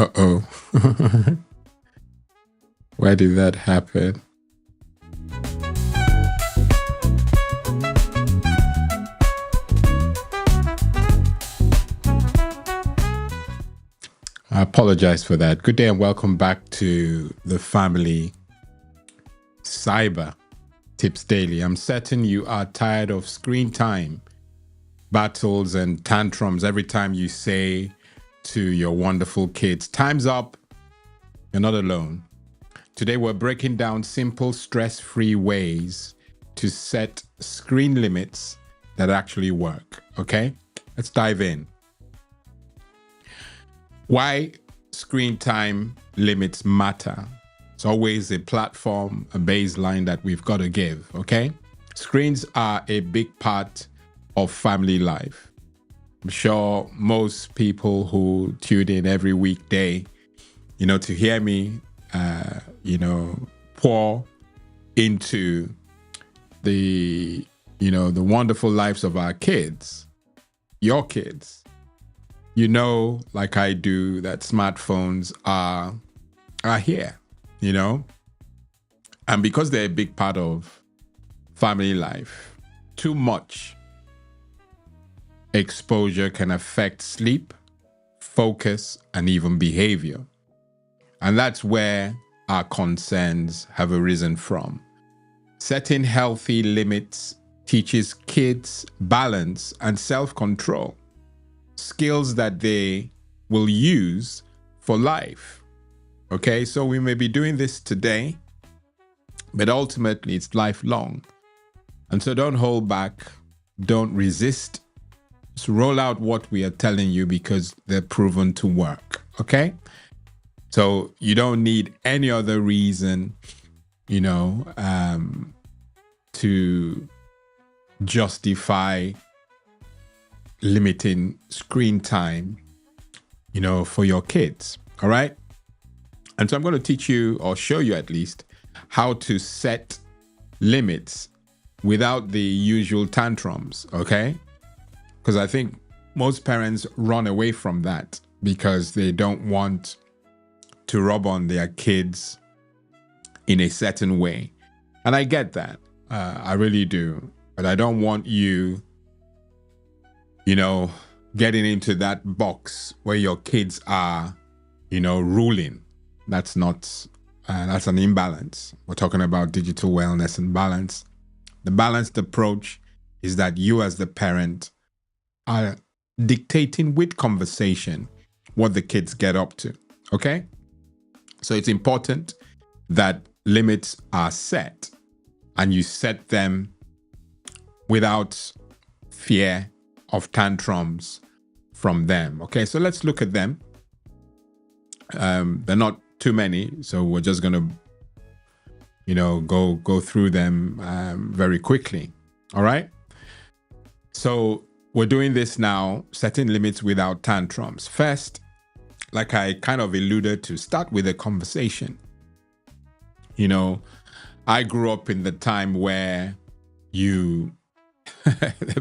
Uh-oh. Why did that happen? I apologize for that. Good day and welcome back to the Family Cyber Tips Daily. I'm certain you are tired of screen time battles and tantrums every time you say to your wonderful kids, "Time's up." You're not alone. Today we're breaking down simple, stress-free ways to set screen limits that actually work. Okay, let's dive in. Why screen time limits matter. It's always a platform, a baseline that we've got to give, okay? Screens are a big part of family life. I'm sure most people who tune in every weekday, to hear me, pour into the wonderful lives of our kids, your kids. Like I do, that smartphones are here, and because they're a big part of family life, too much exposure can affect sleep, focus, and even behavior. And that's where our concerns have arisen from. Setting healthy limits teaches kids balance and self-control, skills that they will use for life. Okay, so we may be doing this today, but ultimately it's lifelong. And so don't hold back, don't resist. Just roll out what we are telling you because they're proven to work. Okay, so you don't need any other reason, to justify limiting screen time, for your kids. All right. And so I'm going to teach you, or show you at least, how to set limits without the usual tantrums. Okay. Because I think most parents run away from that because they don't want to rub on their kids in a certain way. And I get that. I really do. But I don't want you getting into that box where your kids are, ruling. That's not, that's an imbalance. We're talking about digital wellness and balance. The balanced approach is that you as the parent are dictating with conversation what the kids get up to, okay? So it's important that limits are set and you set them without fear of tantrums from them. Okay, so let's look at them. They're not too many, so we're just gonna, go through them very quickly. All right. So we're doing this now, setting limits without tantrums. First, like I kind of alluded to, start with a conversation. I grew up in the time where the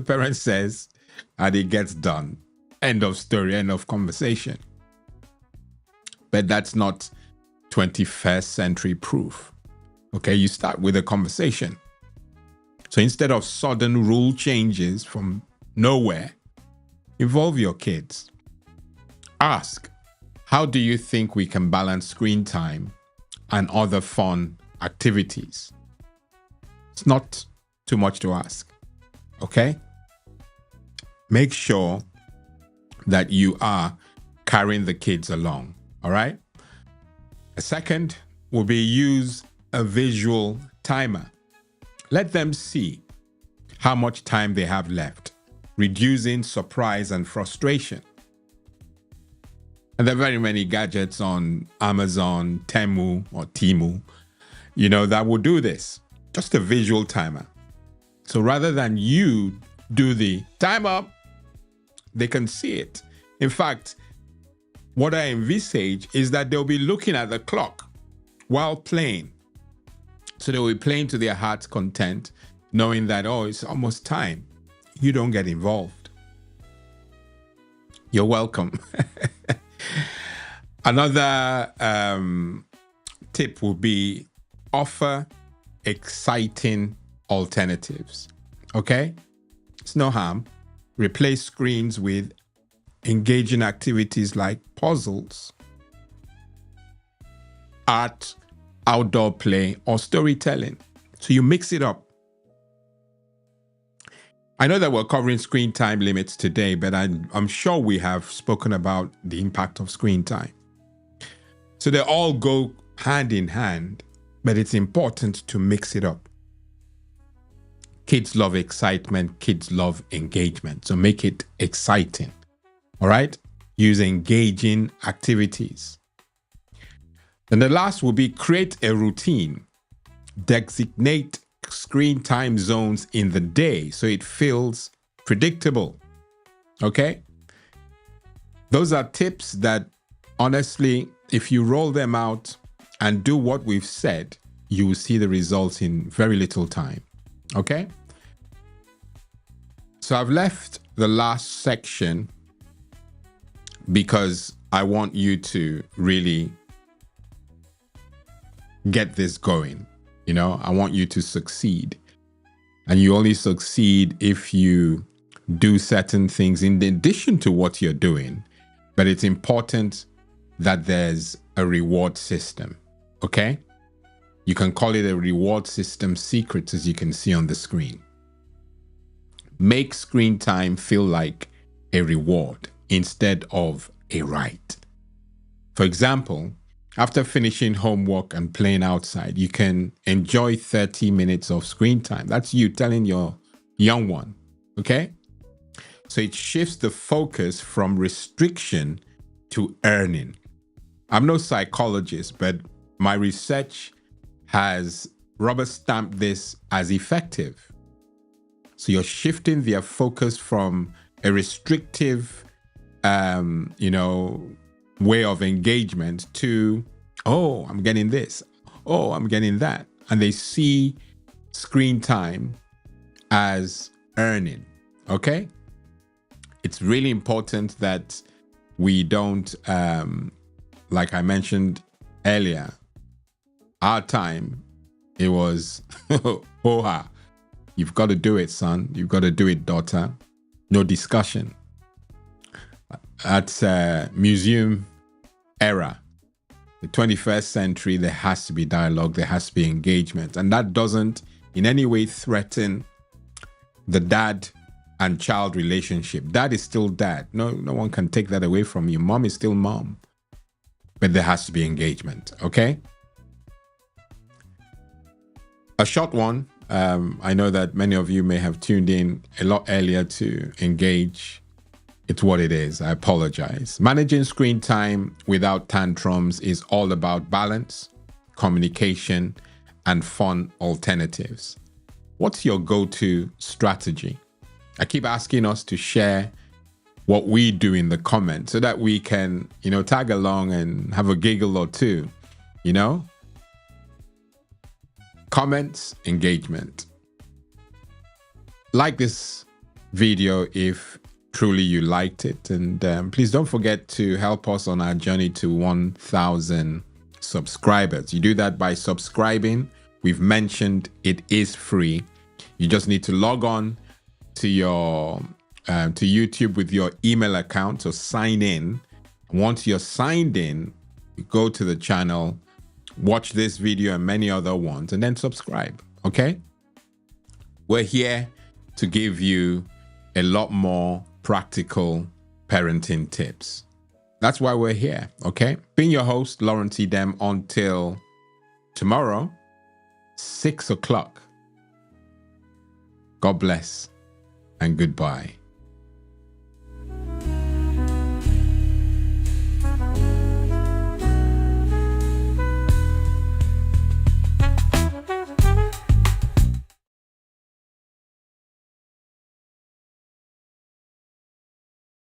parent says, and it gets done. End of story, end of conversation. But that's not 21st century proof. Okay, you start with a conversation. So instead of sudden rule changes from nowhere, involve your kids. Ask, how do you think we can balance screen time and other fun activities? It's not too much to ask. Okay? Make sure that you are carrying the kids along, all right? A second will be use a visual timer. Let them see how much time they have left, reducing surprise and frustration. And there are very many gadgets on Amazon, Temu, or Timu, that will do this. Just a visual timer. So rather than you do the time up, they can see it. In fact, what I envisage is that they'll be looking at the clock while playing. So they'll be playing to their heart's content, knowing that, it's almost time. You don't get involved. You're welcome. Another tip will be offer exciting alternatives. Okay? It's no harm. Replace screens with engaging activities like puzzles, art, outdoor play, or storytelling. So you mix it up. I know that we're covering screen time limits today, but I'm sure we have spoken about the impact of screen time. So they all go hand in hand, but it's important to mix it up. Kids love excitement. Kids love engagement. So make it exciting. All right? Use engaging activities. Then the last will be create a routine. Designate screen time zones in the day so it feels predictable. Okay? Those are tips that, honestly, if you roll them out and do what we've said, you will see the results in very little time. Okay? So I've left the last section because I want you to really get this going. You know, I want you to succeed. And you only succeed if you do certain things in addition to what you're doing. But it's important that there's a reward system. Okay? You can call it a reward system secret, as you can see on the screen. Make screen time feel like a reward instead of a right. For example, after finishing homework and playing outside, you can enjoy 30 minutes of screen time. That's you telling your young one, okay? So it shifts the focus from restriction to earning. I'm no psychologist, but my research has rubber stamped this as effective. So you're shifting their focus from a restrictive, way of engagement to, oh, I'm getting this. Oh, I'm getting that. And they see screen time as earning. Okay? It's really important that we don't, like I mentioned earlier, our time, it was, oh, you've got to do it, son. You've got to do it, daughter. No discussion. At museum era, the 21st century, there has to be dialogue, there has to be engagement. And that doesn't in any way threaten the dad and child relationship. Dad is still dad. No one can take that away from you. Mom is still mom. But there has to be engagement, okay? A short one. I know that many of you may have tuned in a lot earlier to engage. It's what it is. I apologize. Managing screen time without tantrums is all about balance, communication, and fun alternatives. What's your go-to strategy? I keep asking us to share what we do in the comments so that we can, tag along and have a giggle or two, Comments, engagement. Like this video if truly you liked it. And please don't forget to help us on our journey to 1,000 subscribers. You do that by subscribing. We've mentioned it is free. You just need to log on to your to YouTube with your email account, so sign in. Once you're signed in, you go to the channel, watch this video and many other ones, and then subscribe. Okay? We're here to give you a lot more practical parenting tips. That's why we're here. Okay? Being your host, Lawrence Edem, until tomorrow, 6 o'clock. God bless and goodbye.